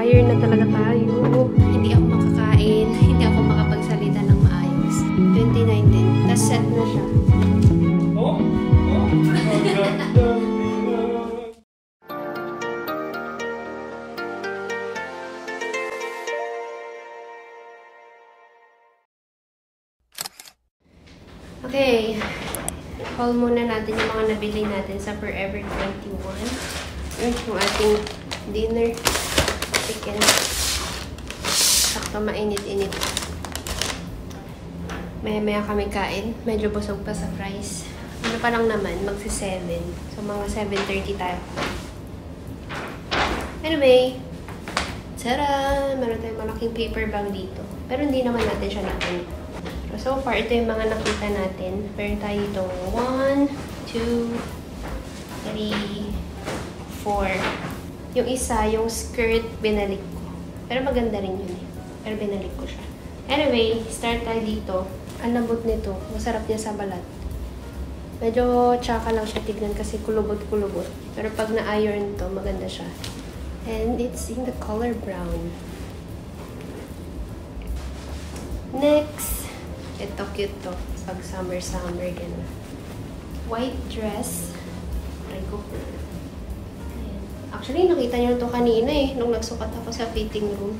Nag-iron na talaga tayo. Hindi ako makakain. Hindi ako makapagsalita ng maayos. 29 din. Tapos set na siya. Oh? Oh? Maganda. Okay. Haul muna natin yung mga nabili natin sa Forever 21. Yung ating dinner chicken. Sakto mainit-init. Maya-maya kami kain. Medyo busog pa sa fries. Ano pa lang naman, magsi-7. So, mga 7:30 tayo. Anyway, tara! Meron tayong malaking paper bag dito. Pero hindi naman natin siya natin. So far, ito yung mga nakita natin. Meron tayo itong 1, 2, 3, 4. Yung isa, yung skirt, binalik ko. Pero maganda rin yun eh. Pero binalik ko siya. Anyway, start tayo dito. Ang lambot nito. Masarap niya sa balat. Medyo tsaka lang siya tignan kasi kulubot-kulubot. Pero pag na-iron to, maganda siya. And it's in the color brown. Next. Ito, cute to. Pag summer-summer, gano'n. White dress. Try ko. Actually, nakita niyo ito kanina eh. Nung nagsukat ako sa fitting room.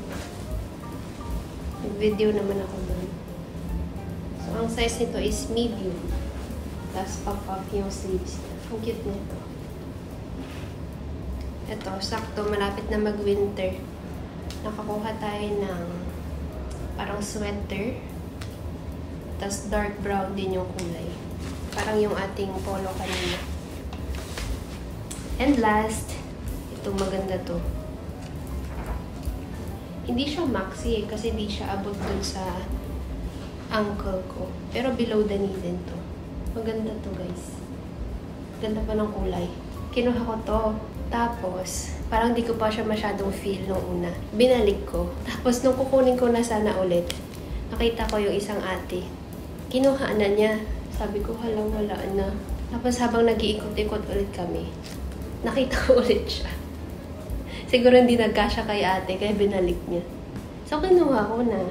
Nag-video naman ako doon. So, ang size nito is medium. Tapos, pop-up yung sleeves. Ang cute nito. Ito, sakto. Malapit na mag-winter. Nakakuha tayo ng parang sweater. Tapos dark brown din yung kulay. Parang yung ating polo kanina. And last, itong maganda to. Hindi siya maxi eh, kasi hindi siya abot dun sa ankle ko. Pero below the knee din to. Maganda to guys. Ganda pa ng kulay. Kinuha ko to. Tapos, parang di ko pa siya masyadong feel nung una. Binalik ko. Tapos, nung kukunin ko na sana ulit, nakita ko yung isang ate. Kinuha na niya. Sabi ko, halang wala na. Tapos habang nag-iikot-ikot ulit kami, nakita ko ulit siya. Siguro hindi nagkasya kay ate, kaya binalik niya. So, kinuha ko na.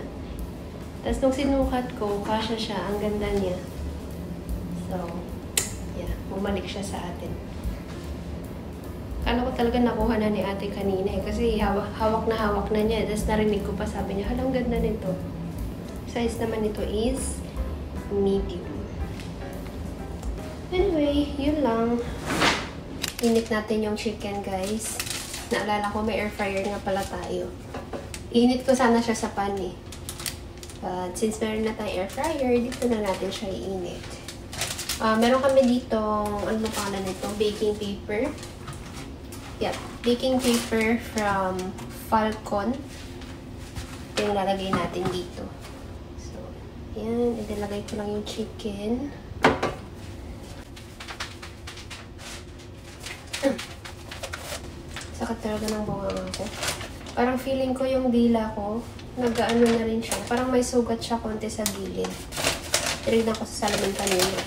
Tapos nung sinukat ko, kasya siya. Ang ganda niya. So, yeah. Bumalik siya sa atin. Kala ko talaga nakuha na ni ate kanina eh. Kasi hawak na niya. Tapos narinig ko pa, sabi niya, halang ganda nito. Size naman nito is medium. Anyway, yun lang. Init natin yung chicken, guys. Naalala ko, may air fryer nga pala tayo. Init ko sana siya sa pan eh. But since meron na tayong air fryer, dito na natin siya iinit. Meron kami dito, ano ba pangalan nito? Baking paper. Yep, baking paper from Falcon. Ito yung lalagay natin dito. Ayan, idalagay ko lang yung chicken. Sakit talaga ng bunganga ko. Parang feeling ko yung dila ko, nag-ano na rin siya. Parang may sugat siya konti sa gilid. Tinignan ko sa salamin kanina.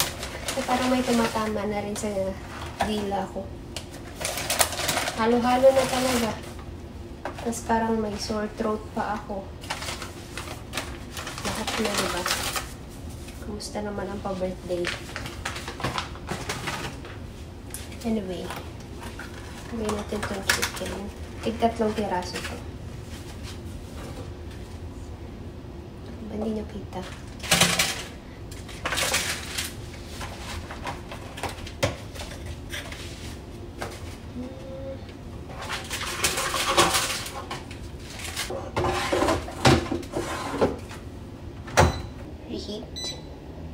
So, parang may tumatama na rin sa dila ko. Halo-halo na talaga. Tapos parang may sore throat pa ako. Lahat na, diba? Kumusta naman ang pa-birthday? Anyway, gawin natin itong chicken. Tig-3 piraso to. Hindi nakita.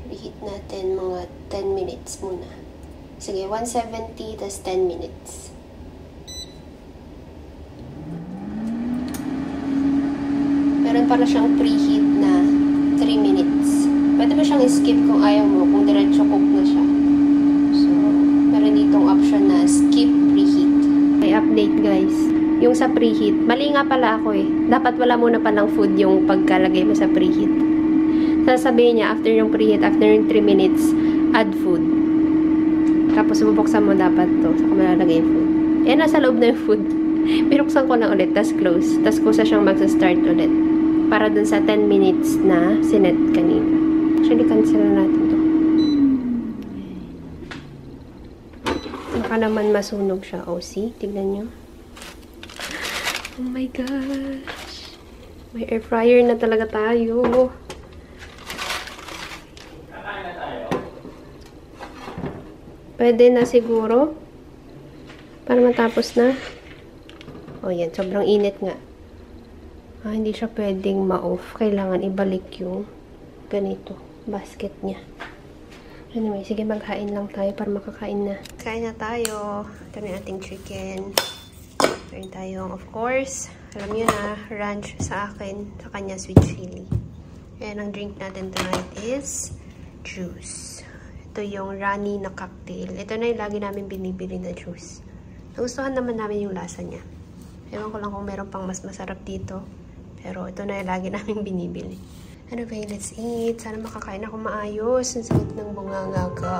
Reheat natin mga 10 minutes muna. Sige, 170 tas 10 minutes. Meron pala siyang preheat na 3 minutes. Pwede mo siyang skip kung ayaw mo, kung diretso cook na siya. So, meron ditong option na skip preheat. May update guys. Yung sa preheat, mali nga pala ako eh. Dapat wala muna palang food yung pagkalagay mo sa preheat. Sasabihin niya, after yung preheat, after yung 3 minutes, add food. Tapos bubuksan mo dapat to. Saka malalagay yung food. Eh, nasa loob na yung food. Binuksan ko na ulit, tas close. Tas kusa siyang magsa-start ulit. Para dun sa 10 minutes na sinet kanina. Actually, cancel na natin to. Baka naman masunog siya. Oh, see? Tignan nyo. Oh my gosh. May air fryer na talaga tayo. Pwede na siguro. Para matapos na. O yan, sobrang init nga. Hindi siya pwedeng ma-off. Kailangan ibalik yung ganito, basket niya. Anyway, sige maghain lang tayo para makakain na. Kain na tayo. Ito na yung ating chicken. Meron tayong, of course, alam nyo na, ranch sa akin, sa kanya sweet chili. And ang drink natin tonight is juice. Ito yung Rani na cocktail. Ito na yung lagi namin binibili na juice. Nagustuhan naman namin yung lasa niya. Ewan ko lang kung meron pang mas masarap dito. Pero ito na yung lagi namin binibili. Anyway, let's eat. Sana makakain ako maayos. Ang sakit ng bunganga ko.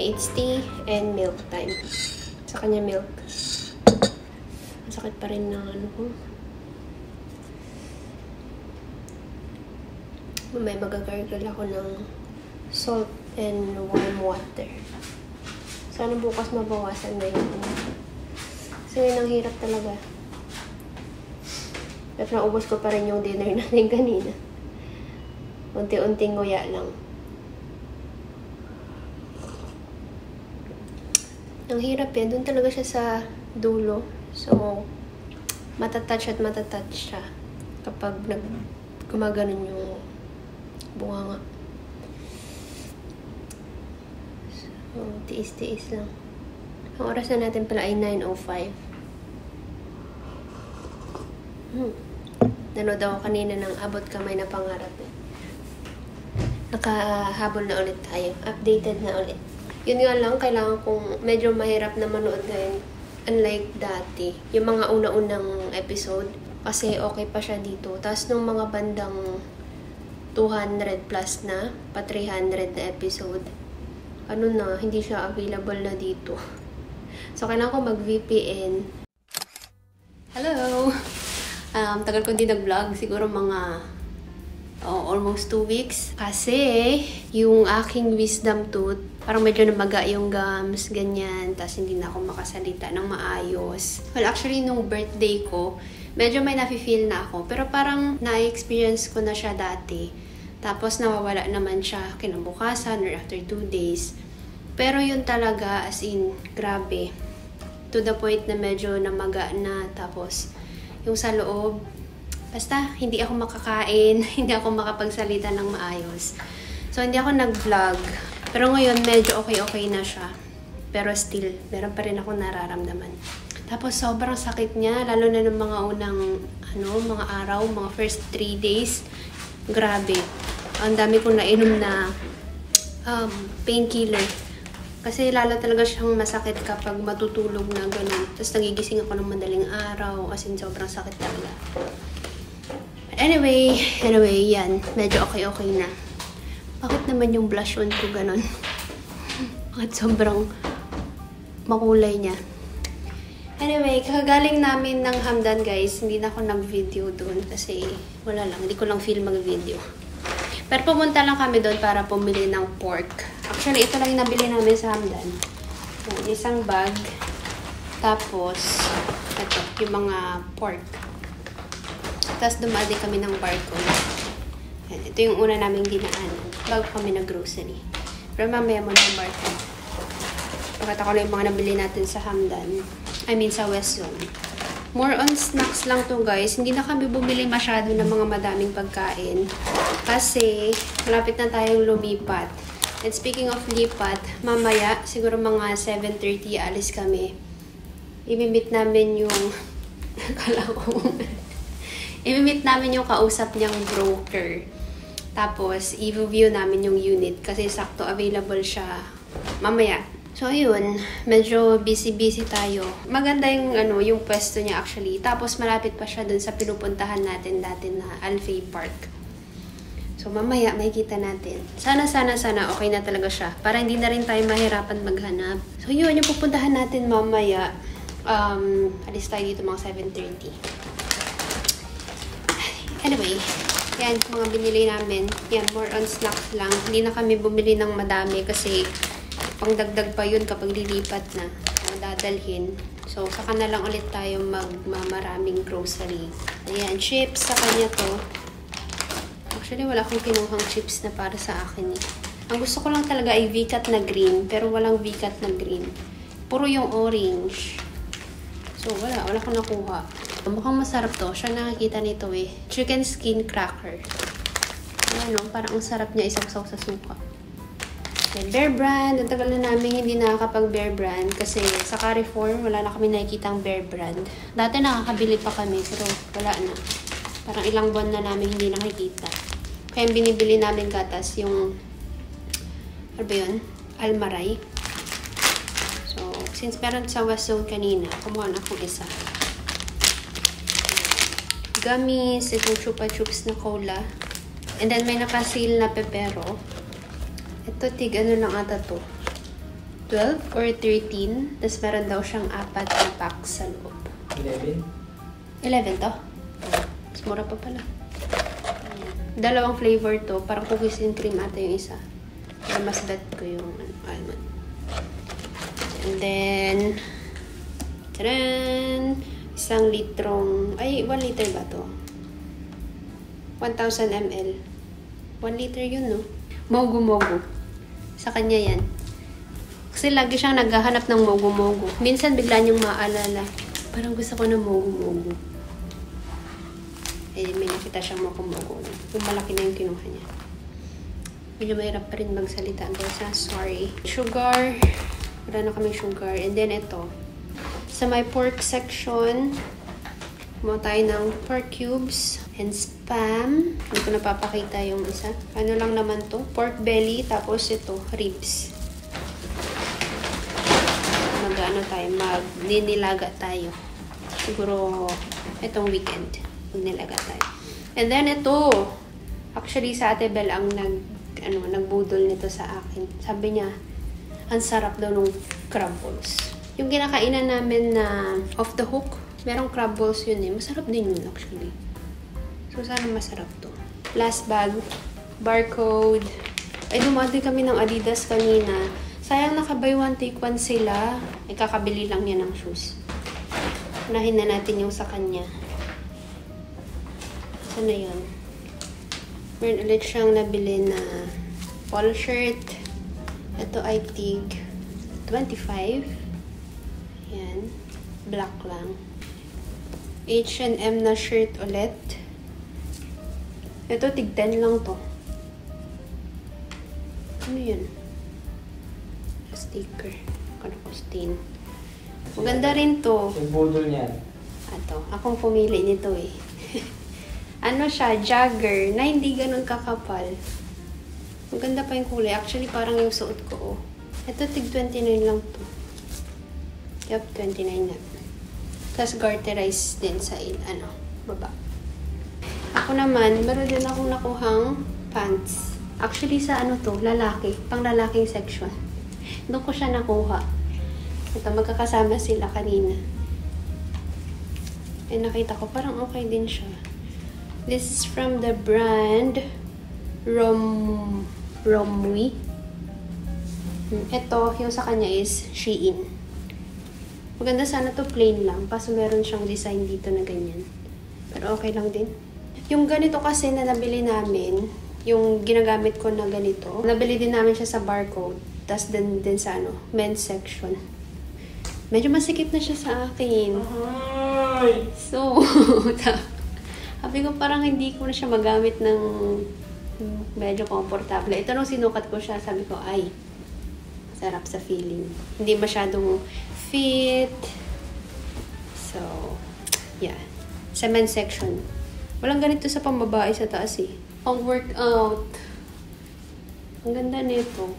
It's tea and milk time. Sa kanya milk. Ang sakit pa rin ng ano ko. May magagargle ako ng salt and warm water. Sana bukas mabawasan na yun. Kasi ngayon ang hirap talaga. Pero naubos ko pa rin yung dinner natin kanina. Unti-unting nguya lang. Ang hirap yan. Doon talaga siya sa dulo. So, matatouch at matatouch siya kapag gumaganon yung bunganga. So, tiis-tiis lang. Ang oras na natin pala ay 9:05. Nanood ako kanina ng Abot Kamay na Pangarap. Nakahabol na ulit tayo. Updated na ulit. Yun nga lang, kailangan kong medyo mahirap na manood ngayon. Unlike dati. Yung mga una-unang episode. Kasi okay pa siya dito. Tapos nung mga bandang 200 plus na, pa 300 na episode, ano na, hindi siya available na dito. So, kailangan ko mag-VPN. Hello! Tagal ko din nag-vlog. Siguro mga almost 2 weeks. Kasi, yung aking wisdom tooth, parang medyo namaga yung gums, ganyan. Tapos hindi na ako makasalita ng maayos. Well, actually, nung birthday ko, medyo may nafe-feel na ako. Pero parang na-experience ko na siya dati. Tapos nawawala naman siya kinabukasan or after 2 days. Pero yun talaga, as in, grabe. To the point na medyo namaga na. Tapos, yung sa loob, basta, hindi ako makakain, hindi ako makapagsalita ng maayos. So, hindi ako nag-vlog. Pero ngayon, medyo okay na siya. Pero still, meron pa rin ako nararamdaman. Tapos, sobrang sakit niya, lalo na ng mga unang, mga araw, mga first 3 days. Grabe. Ang dami kong nainom na painkiller. Kasi lalo talaga siyang masakit kapag matutulog na gano'n. Tapos nagigising ako ng madaling araw. As in, sobrang sakit talaga. Anyway, yan. Medyo okay na. Bakit naman yung blush on ko ganon? Bakit sobrang makulay niya? Anyway, kakagaling namin ng Hamdan, guys. Hindi na ako nag-video doon kasi wala lang. Hindi ko lang feel mag-video. Pero pumunta lang kami doon para pumili ng pork. Actually, ito lang yung nabili namin sa Hamdan. Isang bag. Tapos, ito, yung mga pork. Tapos dumali kami ng barcode. Ito yung una naming dinaanan. Bago kami nag-grocery. Pero mamaya mo ng barcode. Pakita ko lang yung mga nabili natin sa Hamdan. Sa West Zone. More on snacks lang to, guys. Hindi na kami bumili masyado ng mga madaming pagkain. Kasi malapit na tayong lumipat. And speaking of lipat, mamaya, siguro mga 7:30 alis kami. Imimit namin yung imimit namin yung kausap niyang broker. Tapos, i-review namin yung unit kasi sakto available siya mamaya. So, ayun. Medyo busy-busy tayo. Maganda yung, yung pwesto niya actually. Tapos, malapit pa siya dun sa pinupuntahan natin dati na Alfay Park. So, mamaya makikita natin. Sana okay na talaga siya. Para hindi na rin tayo mahirapan maghanap. So, yun yung pupuntahan natin mamaya. Alis tayo dito mga 7:30. Anyway, yan, mga binili namin. Yan, more on snacks lang. Hindi na kami bumili ng madami kasi pangdagdag pa yun kapag lilipat na. Dadalhin. So, saka na lang ulit tayo magmamaraming grocery. Ayan, chips sa kanya to. Actually, wala akong kinuhang chips na para sa akin eh. Ang gusto ko lang talaga ay V-cut na green, pero walang V-cut na green. Puro yung orange. So, wala akong nakuha. Mukhang masarap to. Siya nakakita nito eh. Chicken skin cracker. Ano, parang ang sarap niya isaw-saw sa suka. Okay, Bear Brand. Ang tagal na namin hindi nakakapag Bear Brand kasi sa Carrefour wala na kami nakikitang Bear Brand. Dati nakakabili pa kami pero wala na. Parang ilang buwan na namin hindi nakikita. Kaya binibili namin gatas yung ano ba yun? Almaray. So, since meron sa West Zone kanina, kumuha na akong isa. Gummies, itong Chupa Chups na cola. And then may naka-sale na pepero. Ito, ano lang ata to. 12 or 13. Tapos meron daw siyang 4 na packs sa loob. 11? 11 to? Mas mura pa pala. Dalawang flavor to. Parang cookies and cream ata yung isa. Pero mas bet ko yung almond. And then, taran! 1 litrong, 1 liter ba to? 1,000 ml. 1 liter yun, no? Mogu-mogu. Sa kanya yan. Kasi lagi siyang naghahanap ng mogu-mogu. Minsan bigla niyang maalala. Parang gusto ko ng mogu-mogu. Eh, may nakita siyang mogu-mogu. Yung malaki na yung kinuha niya. Medyo mahirap pa rin magsalita, guys. Sorry. Sugar. Wala na kaming sugar. And then ito. Sa my pork section, kumuha tayo ng pork cubes and Spam. Hindi ko napapakita yung isa. Ano lang naman to? Pork belly, tapos ito, ribs. Magninilaga tayo. Siguro, itong weekend, magninilaga tayo. And then ito, actually sa Ate Bel ang nagbudol nito sa akin. Sabi niya, ang sarap daw ng crab balls. Yung kinakainan namin na off the hook, merong crab balls yun eh. Masarap din yun actually. So, sana masarap to. Last bag, barcode. Ay, dumati kami ng Adidas kanina. Sayang naka-buy one take one sila. Ay, kakabili lang niya ng shoes. Unahin na natin yung sa kanya. Sana yun? Meron ulit siyang nabili na polo shirt. Ito ay tig 25. Yan. Black lang. H&M na shirt ulit. Ito, tig 10 lang to. Ano yun? Sticker. Stain. Maganda rin to. Yung budol niyan. Ito. Akong pumili nito eh. Ano siya? Jagger. Na hindi ganun kakapal. Maganda pa yung kulay. Actually, parang yung suot ko. Oh. Ito, tig 29 lang to. Yup, 29 na. Tapos garterize din sa baba. Ako naman, meron din akong nakuhang pants. Actually, sa lalaki. Pang lalaking section. Doon ko siya nakuha. Ito, magkakasama sila kanina. Eh, nakita ko, parang okay din siya. This is from the brand Romwe. Ito, yung sa kanya is Shein. Maganda sana to, plain lang. Kaso meron siyang design dito na ganyan. Pero okay lang din. Yung ganito kasi na nabili namin, yung ginagamit ko na ganito, nabili din namin siya sa barcode. Tapos din sa men's section. Medyo masikip na siya sa akin. So, sabi ko parang hindi ko na siya magamit ng Medyo komportable. Ito nung sinukat ko siya, sabi ko, ay, sarap sa feeling. Hindi masyadong fit. So, yeah. Sa men's section. Walang ganito sa pambabae sa taas eh. Pang workout. Ang ganda nito.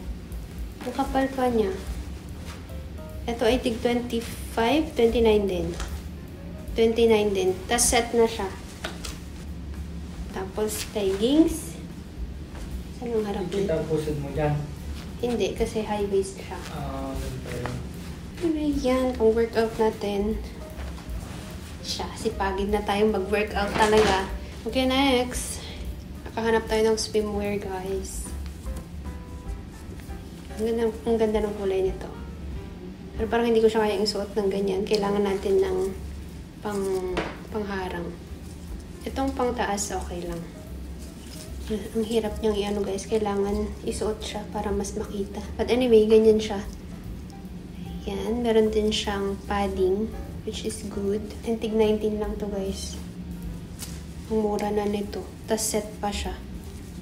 Ang kapal pa niya. Ito ay tig 25, 29 din. 29 din. Tapos set na siya. Tapos leggings. Saan ang harap nito? Kita pusod mo dyan. Hindi, kasi high waist siya. Ganito yun. Anyway, yan. Pang workout natin. Siya. Sipagin na tayong mag-workout talaga. Okay, next. Nakahanap tayo ng swimwear, guys. Ang ganda ng kulay nito. Pero parang hindi ko siya kayang isuot ng ganyan. Kailangan natin ng pangharang. Itong pang taas, okay lang. Ang hirap niyang i-ano guys. Kailangan isuot siya para mas makita. But anyway, ganyan siya. Ayan. Meron din siyang padding, which is good. And tig 19 lang to guys. Ang mura na nito. Tapos set pa siya.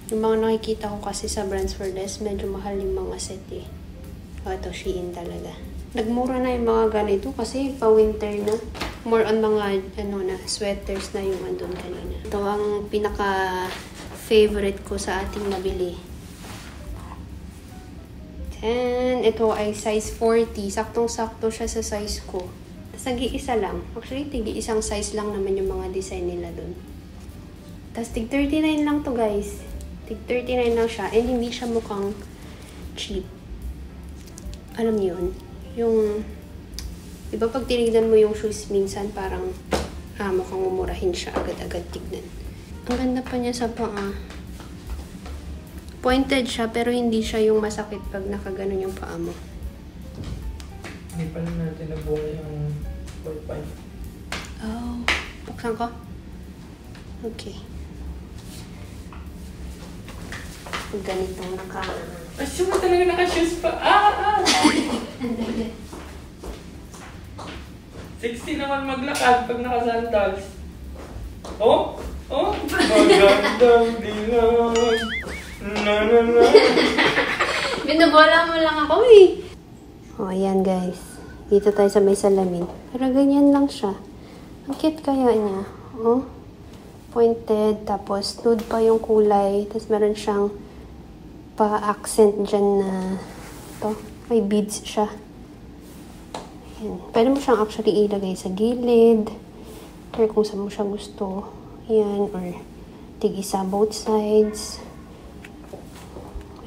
Yung mga nakikita ko kasi sa Brands for Less, medyo mahal yung mga set eh. O, ito, Shein talaga. Nagmura na yung mga ganito kasi pa-winter na. More on mga, sweaters na yung andun kanina. Ito ang pinaka-favorite ko sa ating nabili. And ito ay size 40. Saktong-sakto siya sa size ko. Tapos nag-iisa lang. Actually, tig-isang size lang naman yung mga design nila dun. Tapos tig 39 lang to guys. Tig 39 lang siya. And hindi siya mukhang cheap. Alam niyo yun? Yung, diba pag tinignan mo yung shoes minsan parang mukhang umurahin siya agad-agad tignan. Ang ganda pa niya sa paa. Pointed siya pero hindi siya yung masakit pag nakaganon yung paa mo. Hindi pa natin nabuhay ang 4-5. Oh, buksan ko? Okay. Pag ganitong Asya mo talaga naka-shoes pa. 60 naman maglakad pag naka-sandals. Oh? Oh? Magandang dilag. Na. Binabola mo lang ako eh. Oh, ayan guys. Dito tayo sa may salamin. Pero ganyan lang siya. Ang cute kaya niya. Oh. Pointed. Tapos nude pa yung kulay. Tapos meron siyang pa-accent dyan na to. May beads siya. Ayan. Pwede mo siyang actually ilagay sa gilid. Or kung saan mo siya gusto. Ayan. Or tig-isa both sides.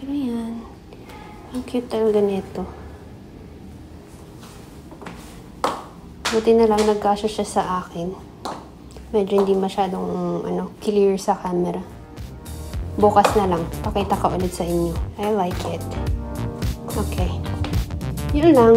Pero yan. Ang cute talaga nito. Buti na lang nagkasya siya sa akin. Medyo hindi masyadong clear sa camera. Bukas na lang. Pakita ko ulit sa inyo. I like it. Okay. Yun lang.